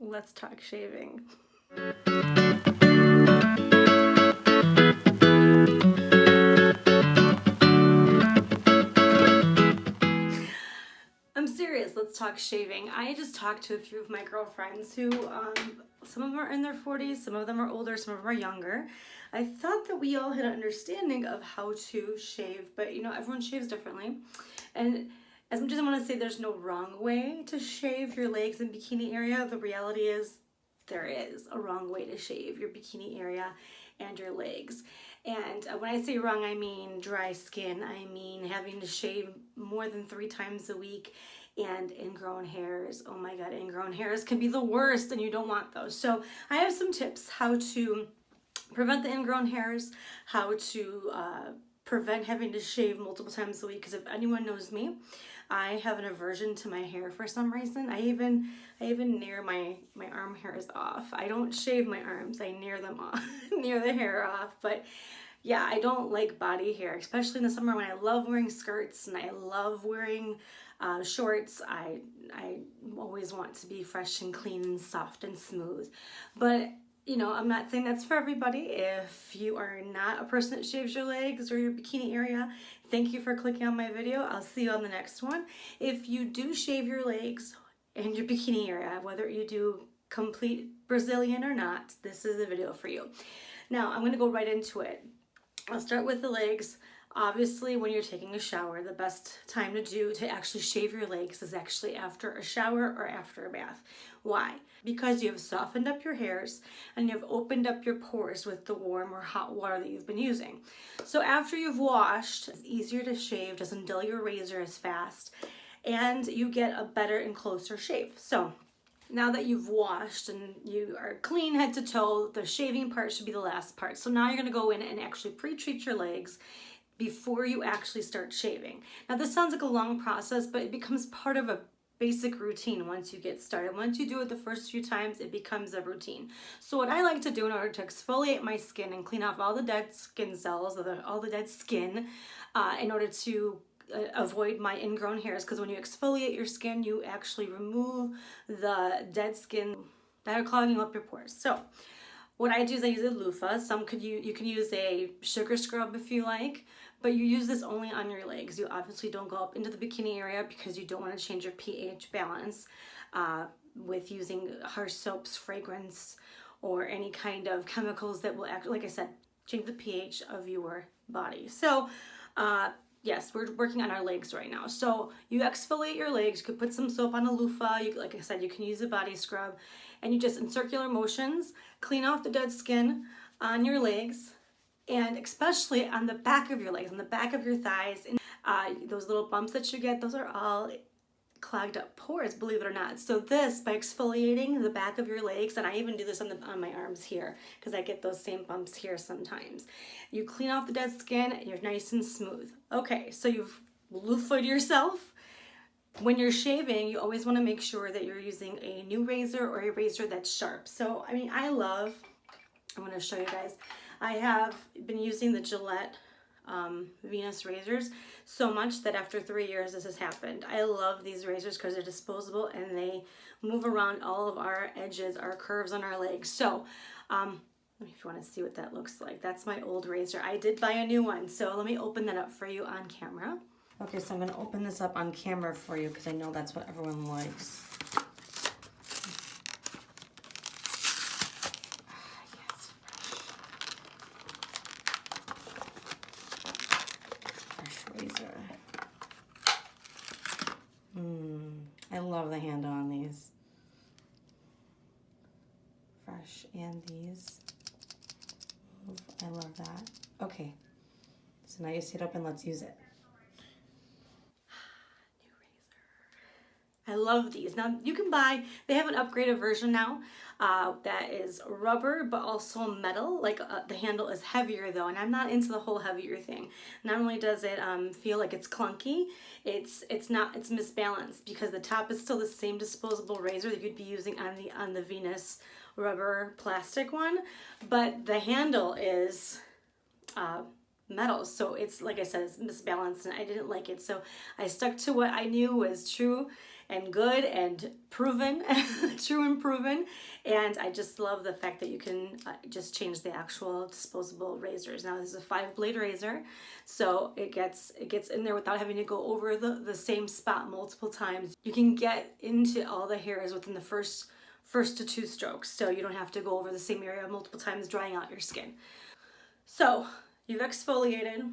Let's talk shaving. I'm serious, let's talk shaving. I just talked to a few of my girlfriends who, some of them are in their 40s, some of them are older, some of them are younger. I thought that we all had an understanding of how to shave, but you know, everyone shaves differently. And as much as I want to say there's no wrong way to shave your legs and bikini area, the reality is there is a wrong way to shave your bikini area and your legs. And when I say wrong, I mean dry skin. I mean having to shave more than 3 times a week, and ingrown hairs. Oh my God, ingrown hairs can be the worst, and you don't want those. So I have some tips how to prevent the ingrown hairs, how to prevent having to shave multiple times a week. Because if anyone knows me, I have an aversion to my hair for some reason. I even near my arm hairs off. I don't shave my arms. I near them off, near the hair off. But yeah, I don't like body hair, especially in the summer when I love wearing skirts and I love wearing shorts. I always want to be fresh and clean and soft and smooth. But you know, I'm not saying that's for everybody. If you are not a person that shaves your legs or your bikini area, thank you for clicking on my video. I'll see you on the next one. If you do shave your legs and your bikini area, whether you do complete Brazilian or not, this is the video for you. Now, I'm going to go right into it. I'll start with the legs. Obviously, when you're taking a shower, the best time to actually shave your legs is actually after a shower or after a bath. Why? Because you have softened up your hairs and you've opened up your pores with the warm or hot water that you've been using. So after you've washed, it's easier to shave, doesn't dull your razor as fast, and you get a better and closer shave. So now that you've washed and you are clean head to toe, the shaving part should be the last part. So now you're going to go in and actually pre-treat your legs before you actually start shaving. Now this sounds like a long process, but it becomes part of a basic routine once you get started. Once you do it the first few times, it becomes a routine. So what I like to do in order to exfoliate my skin and clean off all the dead skin cells, or all the dead skin, in order to avoid my ingrown hairs, because when you exfoliate your skin, you actually remove the dead skin that are clogging up your pores. So what I do is I use a loofah. You can use a sugar scrub if you like, but you use this only on your legs. You obviously don't go up into the bikini area because you don't want to change your pH balance with using harsh soaps, fragrance, or any kind of chemicals that will actually, like I said, change the pH of your body. So yes, we're working on our legs right now. So you exfoliate your legs. You could put some soap on a loofah. Like I said, you can use a body scrub, and you just, in circular motions, clean off the dead skin on your legs, and especially on the back of your legs, on the back of your thighs, and those little bumps that you get, those are all clogged up pores, believe it or not. So this, by exfoliating the back of your legs, and I even do this on my arms here because I get those same bumps here sometimes. You clean off the dead skin and you're nice and smooth. Okay, so you've loofah'd yourself. When you're shaving, you always want to make sure that you're using a new razor or a razor that's sharp. So, I mean, I'm going to show you guys. I have been using the Gillette Venus razors so much that after 3 years this has happened. I love these razors because they're disposable and they move around all of our edges, our curves on our legs. So if you want to see what that looks like, that's my old razor. I did buy a new one, so let me open that up for you on camera. Okay, so I'm going to open this up on camera for you because I know that's what everyone likes. I love the handle on these. Fresh, and these. I love that. Okay, so now you see it up and let's use it. New razor. I love these. Now you can buy, they have an upgraded version now that is rubber but also metal. Like the handle is heavier though, and I'm not into the whole heavier thing. Not only does it feel like it's clunky, it's misbalanced because the top is still the same disposable razor that you'd be using on the Venus rubber plastic one, but the handle is metal, so it's, like I said, it's misbalanced and I didn't like it, so I stuck to what I knew was true and good and proven, true and proven. And I just love the fact that you can just change the actual disposable razors. Now this is a 5-blade razor, so it gets in there without having to go over the same spot multiple times. You can get into all the hairs within the first to 2 strokes, so you don't have to go over the same area multiple times, drying out your skin. So you've exfoliated,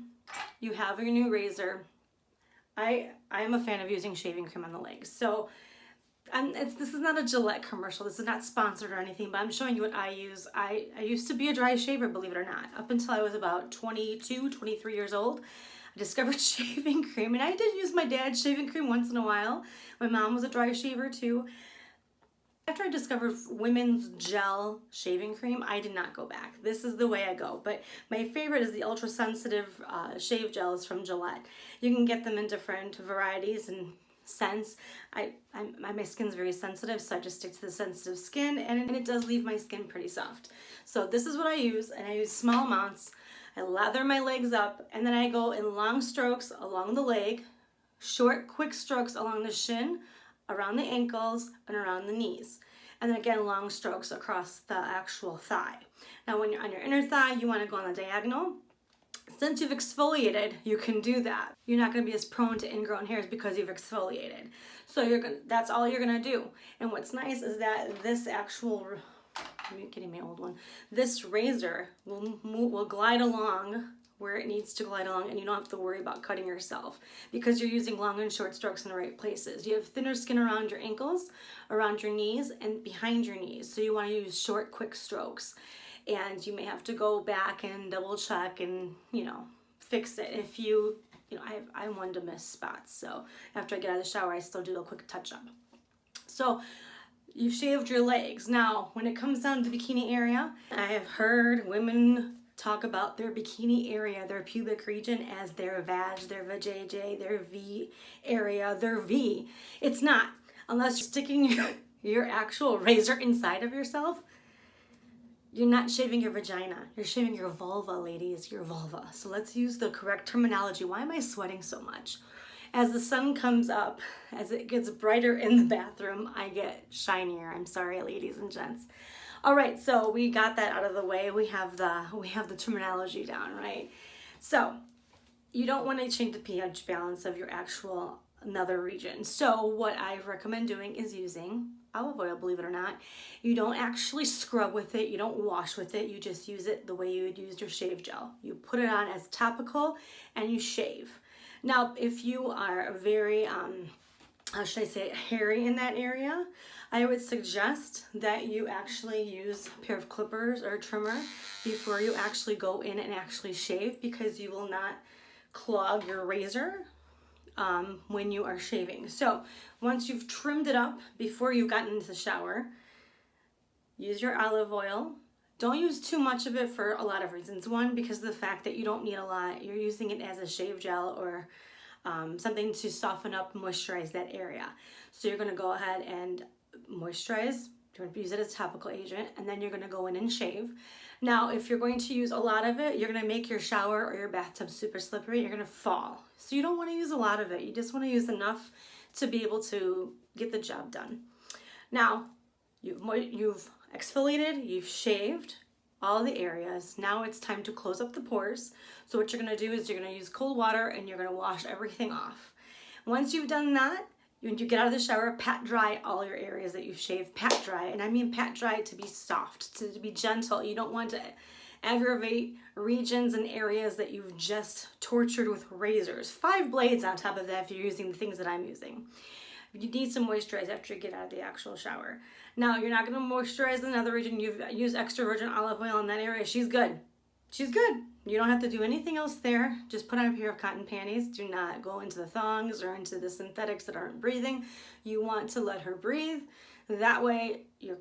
you have your new razor. I am a fan of using shaving cream on the legs. So this is not a Gillette commercial. This is not sponsored or anything, but I'm showing you what I use. I used to be a dry shaver, believe it or not. Up until I was about 22, 23 years old, I discovered shaving cream. And I did use my dad's shaving cream once in a while. My mom was a dry shaver too. After I discovered women's gel shaving cream, I did not go back. This is the way I go. But my favorite is the ultra sensitive shave gels from Gillette. You can get them in different varieties and scents. My skin's very sensitive, so I just stick to the sensitive skin, and it does leave my skin pretty soft. So this is what I use, and I use small amounts. I lather my legs up, and then I go in long strokes along the leg, short, quick strokes along the shin, around the ankles, and around the knees. And then again, long strokes across the actual thigh. Now when you're on your inner thigh, you want to go on the diagonal. Since you've exfoliated, you can do that. You're not going to be as prone to ingrown hairs because you've exfoliated. So that's all you're going to do. And what's nice is that this actual, I'm getting my old one, this razor will glide along where it needs to glide along, and you don't have to worry about cutting yourself because you're using long and short strokes in the right places. You have thinner skin around your ankles, around your knees, and behind your knees. So you want to use short, quick strokes. And you may have to go back and double check and, fix it if I'm one to miss spots. So after I get out of the shower, I still do a quick touch up. So you've shaved your legs. Now, when it comes down to the bikini area, I have heard women talk about their bikini area, their pubic region, as their vag, their vajayjay, their V area, their V. It's not, unless you're sticking your actual razor inside of yourself. You're not shaving your vagina. You're shaving your vulva, ladies, your vulva. So let's use the correct terminology. Why am I sweating so much? As the sun comes up, as it gets brighter in the bathroom, I get shinier. I'm sorry, ladies and gents. All right, so we got that out of the way. We have the terminology down, right? So you don't want to change the pH balance of your actual nether region. So what I recommend doing is using olive oil, believe it or not. You don't actually scrub with it. You don't wash with it. You just use it the way you would use your shave gel. You put it on as topical and you shave. Now, if you are very, how should I say it, hairy in that area, I would suggest that you actually use a pair of clippers or a trimmer before you actually go in and actually shave, because you will not clog your razor when you are shaving. So once you've trimmed it up before you've gotten into the shower, use your olive oil. Don't use too much of it for a lot of reasons. One, because of the fact that you don't need a lot. You're using it as a shave gel or something to soften up, moisturize that area. So you're going to go ahead and moisturize, you're going to use it as topical agent, and then you're going to go in and shave. Now, if you're going to use a lot of it, you're going to make your shower or your bathtub super slippery. You're going to fall. So you don't want to use a lot of it. You just want to use enough to be able to get the job done. Now, you've exfoliated, you've shaved all the areas. Now it's time to close up the pores. So what you're going to do is you're going to use cold water and you're going to wash everything off. Once you've done that, when you get out of the shower, pat dry all your areas that you've shaved. Pat dry, and I mean pat dry to be soft, to be gentle. You don't want to aggravate regions and areas that you've just tortured with razors. 5 blades on top of that if you're using the things that I'm using. You need some moisturize after you get out of the actual shower. Now, you're not going to moisturize another region. You've used extra virgin olive oil in that area. She's good. She's good. You don't have to do anything else there. Just put on a pair of cotton panties. Do not go into the thongs or into the synthetics that aren't breathing. You want to let her breathe. That way, you're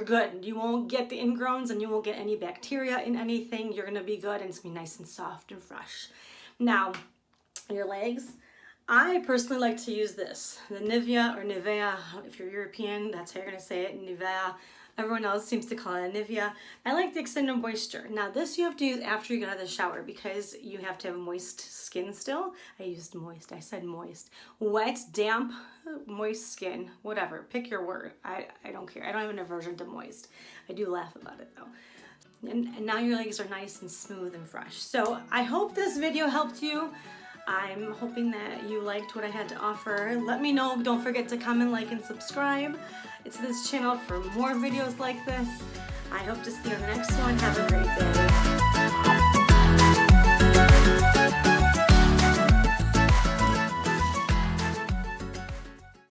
good. You won't get the ingrowns and you won't get any bacteria in anything. You're going to be good and it's going to be nice and soft and fresh. Now, your legs. I personally like to use this, the Nivea or Nivea, if you're European, that's how you're going to say it, Nivea Everyone else seems to call it Nivea. I like the Extended Moisture. Now this you have to use after you get out of the shower because you have to have moist skin still. I used moist, I said moist. Wet, damp, moist skin, whatever. Pick your word. I don't care. I don't have an aversion to moist. I do laugh about it though. And now your legs are nice and smooth and fresh. So I hope this video helped you. I'm hoping that you liked what I had to offer. Let me know. Don't forget to comment, like, and subscribe to this channel for more videos like this. I hope to see you on the next one. Have a great day.